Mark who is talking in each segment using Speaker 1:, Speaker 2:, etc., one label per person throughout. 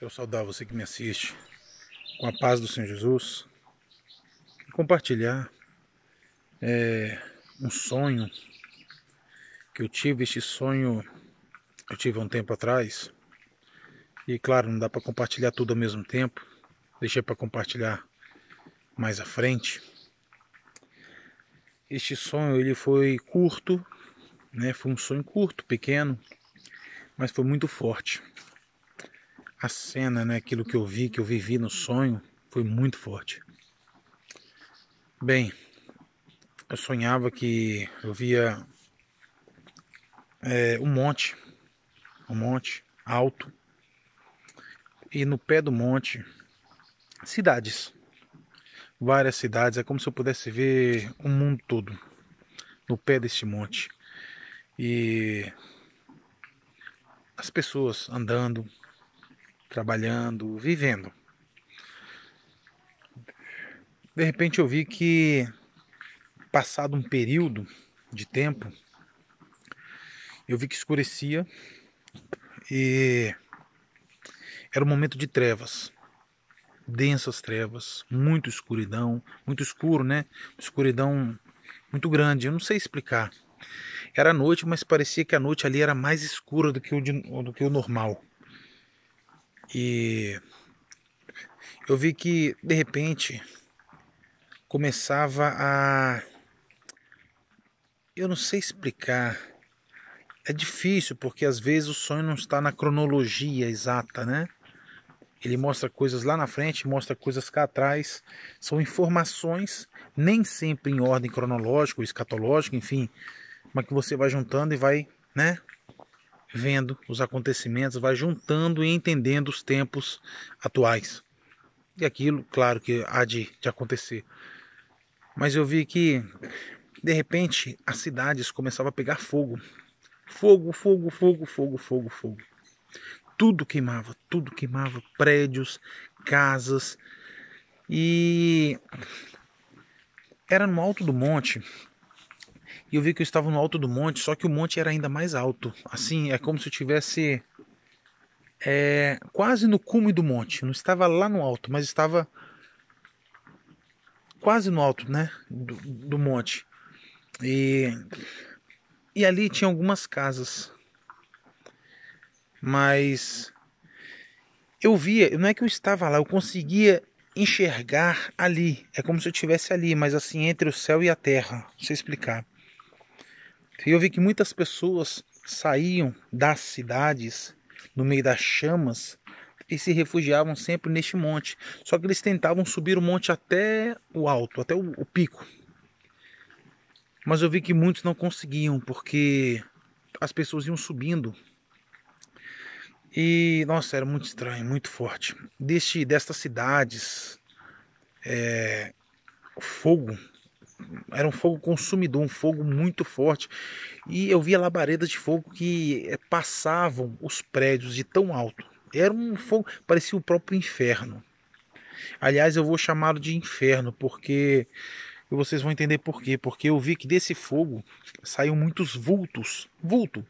Speaker 1: Quero saudar você que me assiste com a paz do Senhor Jesus e compartilhar um sonho que eu tive. Este sonho eu tive há um tempo atrás e, claro, não dá para compartilhar tudo ao mesmo tempo. Deixei para compartilhar mais à frente. Este sonho ele foi curto, né? Foi um sonho curto, pequeno, mas foi muito forte. A cena, né? Aquilo que eu vi, que eu vivi no sonho, foi muito forte. Bem, eu sonhava que eu via um monte alto, e no pé do monte, cidades, várias cidades. É como se eu pudesse ver o mundo todo no pé deste monte. E as pessoas andando, trabalhando, vivendo. De repente eu vi que, passado um período de tempo, eu vi que escurecia e era um momento de trevas, densas trevas, muita escuridão, muito escuro, né? Escuridão muito grande, eu não sei explicar. Era noite, mas parecia que a noite ali era mais escura do que o normal. E eu vi que, de repente, começava a... Eu não sei explicar. É difícil, porque às vezes o sonho não está na cronologia exata, né? Ele mostra coisas lá na frente, mostra coisas cá atrás. São informações, nem sempre em ordem cronológica ou escatológica, enfim, mas que você vai juntando e vai, né, vendo os acontecimentos, vai juntando e entendendo os tempos atuais. E aquilo, claro que há de acontecer. Mas eu vi que, de repente, as cidades começavam a pegar fogo. Fogo, fogo, fogo, fogo, fogo, fogo. Tudo queimava, prédios, casas. E era no alto do monte. E eu vi que eu estava no alto do monte, só que o monte era ainda mais alto. Assim, é como se eu tivesse quase no cume do monte. Não estava lá no alto, mas estava quase no alto, né, do monte. E ali tinha algumas casas. Mas eu via, não é que eu estava lá, eu conseguia enxergar ali. É como se eu estivesse ali, mas assim, entre o céu e a terra. Não sei explicar. E eu vi que muitas pessoas saíam das cidades, no meio das chamas, e se refugiavam sempre neste monte. Só que eles tentavam subir o monte até o alto, até o pico. Mas eu vi que muitos não conseguiam, porque as pessoas iam subindo. E, nossa, era muito estranho, muito forte. Destas cidades, o fogo, era um fogo consumidor, um fogo muito forte. E eu via labaredas de fogo que passavam os prédios de tão alto. Era um fogo, parecia o próprio inferno. Aliás, eu vou chamá-lo de inferno, porque vocês vão entender por quê. Porque eu vi que desse fogo saíam muitos vulto,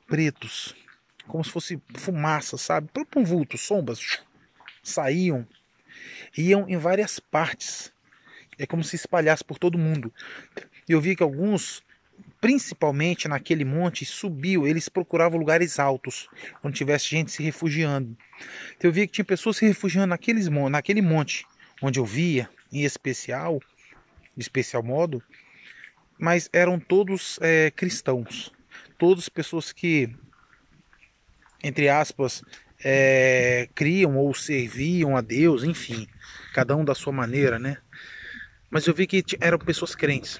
Speaker 1: pretos, como se fosse fumaça, sabe? Próprio um vulto, sombras, saíam, iam em várias partes. É como se espalhasse por todo mundo. E eu vi que alguns, principalmente naquele monte, subiam, eles procuravam lugares altos, onde tivesse gente se refugiando. Então eu vi que tinha pessoas se refugiando naquele monte, onde eu via, em especial, de especial modo, mas eram todos cristãos. Todas pessoas que, entre aspas, criam ou serviam a Deus, enfim, cada um da sua maneira, né? Mas eu vi que eram pessoas crentes.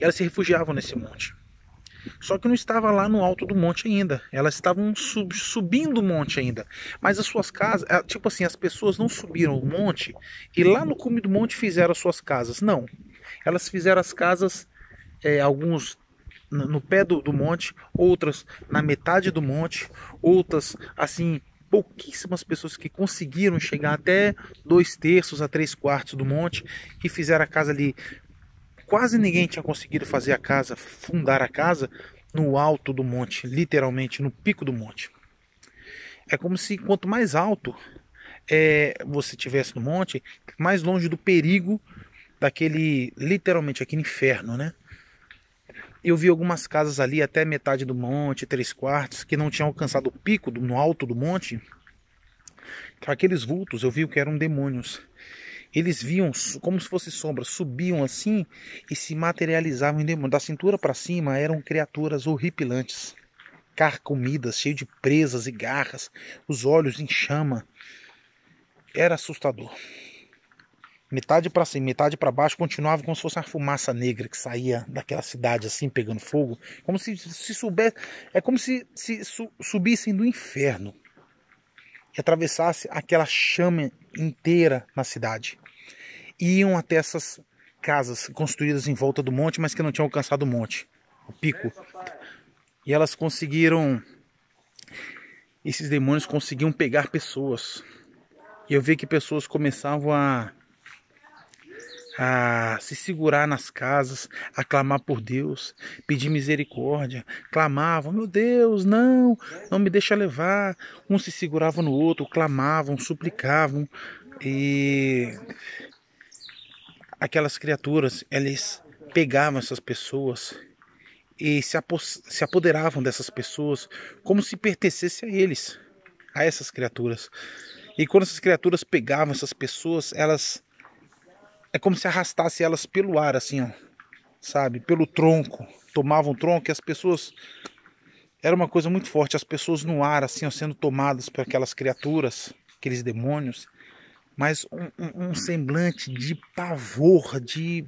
Speaker 1: E elas se refugiavam nesse monte. Só que não estava lá no alto do monte ainda. Elas estavam subindo o monte ainda. Mas as suas casas, tipo assim, as pessoas não subiram o monte e lá no cume do monte fizeram as suas casas. Não. Elas fizeram as casas, alguns no pé do monte, outras na metade do monte, outras assim, pouquíssimas pessoas que conseguiram chegar até 2/3 a 3/4 do monte, que fizeram a casa ali. Quase ninguém tinha conseguido fazer a casa, fundar a casa no alto do monte, literalmente no pico do monte. É como se quanto mais alto você estivesse no monte, mais longe do perigo daquele, literalmente, aquele inferno, né? Eu vi algumas casas ali até metade do monte, 3/4, que não tinham alcançado o pico no alto do monte. Aqueles vultos eu vi que eram demônios. Eles viam como se fosse sombras, subiam assim e se materializavam em demônios. Da cintura para cima eram criaturas horripilantes, carcomidas, cheias de presas e garras, os olhos em chama. Era assustador. Metade para cima, metade para baixo, continuava como se fosse uma fumaça negra que saía daquela cidade assim, pegando fogo, como se soubesse, é como se subissem do inferno e atravessasse aquela chama inteira na cidade. E iam até essas casas construídas em volta do monte, mas que não tinham alcançado o monte, o pico. E elas conseguiram, esses demônios conseguiam pegar pessoas. E eu vi que pessoas começavam a se segurar nas casas, a clamar por Deus, pedir misericórdia, clamavam, meu Deus, não me deixa levar. Um se segurava no outro, clamavam, suplicavam, e aquelas criaturas, eles pegavam essas pessoas e se apoderavam dessas pessoas como se pertencesse a eles, a essas criaturas. E quando essas criaturas pegavam essas pessoas, elas é como se arrastasse elas pelo ar, assim, ó, sabe? Pelo tronco. Tomavam o tronco e as pessoas... Era uma coisa muito forte. As pessoas no ar, assim, ó, sendo tomadas por aquelas criaturas, aqueles demônios. Mas um semblante de pavor, de...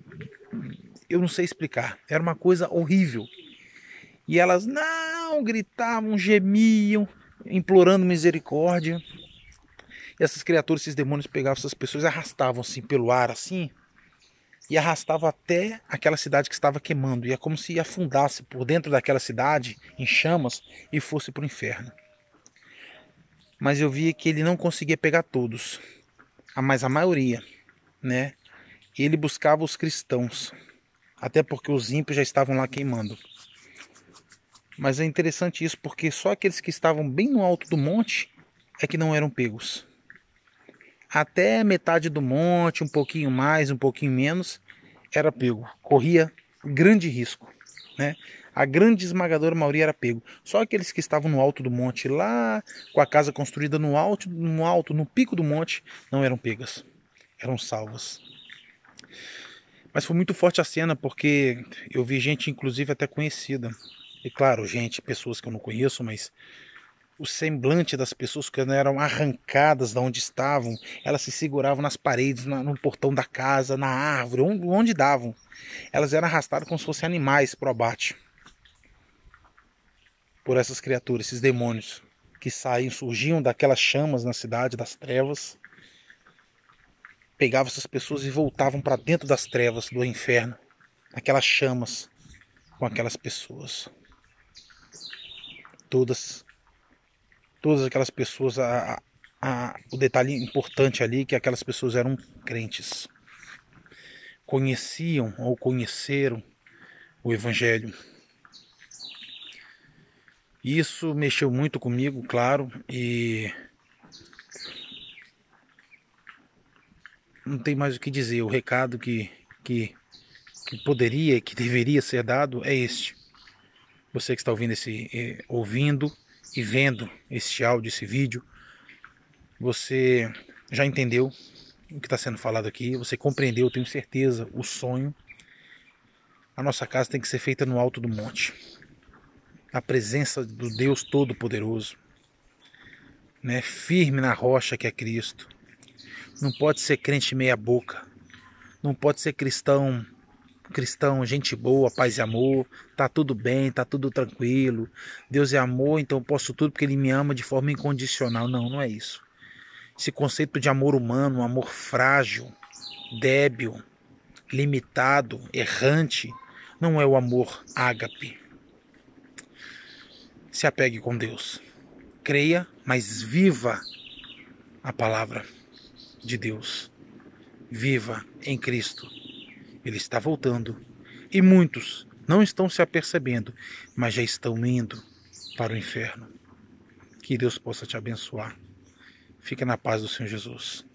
Speaker 1: Eu não sei explicar. Era uma coisa horrível. E elas não gritavam, gemiam, implorando misericórdia. E essas criaturas, esses demônios pegavam essas pessoas e arrastavam assim pelo ar, assim, e arrastavam até aquela cidade que estava queimando. E é como se afundasse por dentro daquela cidade, em chamas, e fosse para o inferno. Mas eu via que ele não conseguia pegar todos, mas a maioria, né? E ele buscava os cristãos, até porque os ímpios já estavam lá queimando. Mas é interessante isso, porque só aqueles que estavam bem no alto do monte é que não eram pegos. Até metade do monte, um pouquinho mais, um pouquinho menos, era pego. Corria grande risco, né? A grande esmagadora maioria era pego. Só aqueles que estavam no alto do monte, lá com a casa construída no alto, no pico do monte, não eram pegas. Eram salvas. Mas foi muito forte a cena, porque eu vi gente, inclusive até conhecida. E claro, pessoas que eu não conheço, mas o semblante das pessoas que eram arrancadas de onde estavam, elas se seguravam nas paredes, no portão da casa, na árvore, onde davam. Elas eram arrastadas como se fossem animais para o abate por essas criaturas, esses demônios que saíam, surgiam daquelas chamas na cidade, das trevas, pegavam essas pessoas e voltavam para dentro das trevas do inferno, aquelas chamas com aquelas pessoas. Todas aquelas pessoas, o detalhe importante ali é que aquelas pessoas eram crentes, conheciam ou conheceram o Evangelho. Isso mexeu muito comigo, claro, e não tem mais o que dizer. O recado que poderia, que deveria ser dado é este. Você que está ouvindo e vendo este áudio, esse vídeo, você já entendeu o que está sendo falado aqui, você compreendeu, tenho certeza, o sonho. A nossa casa tem que ser feita no alto do monte, na presença do Deus Todo-Poderoso, né? Firme na rocha que é Cristo. Não pode ser crente meia boca, não pode ser cristão, gente boa, paz e amor, tá tudo bem, tá tudo tranquilo, Deus é amor, então eu posso tudo porque Ele me ama de forma incondicional. Não, não é isso. Esse conceito de amor humano, um amor frágil, débil, limitado, errante, não é o amor ágape. Se apegue com Deus. Creia, mas viva a palavra de Deus. Viva em Cristo. Ele está voltando. E muitos não estão se apercebendo, mas já estão indo para o inferno. Que Deus possa te abençoar. Fica na paz do Senhor Jesus.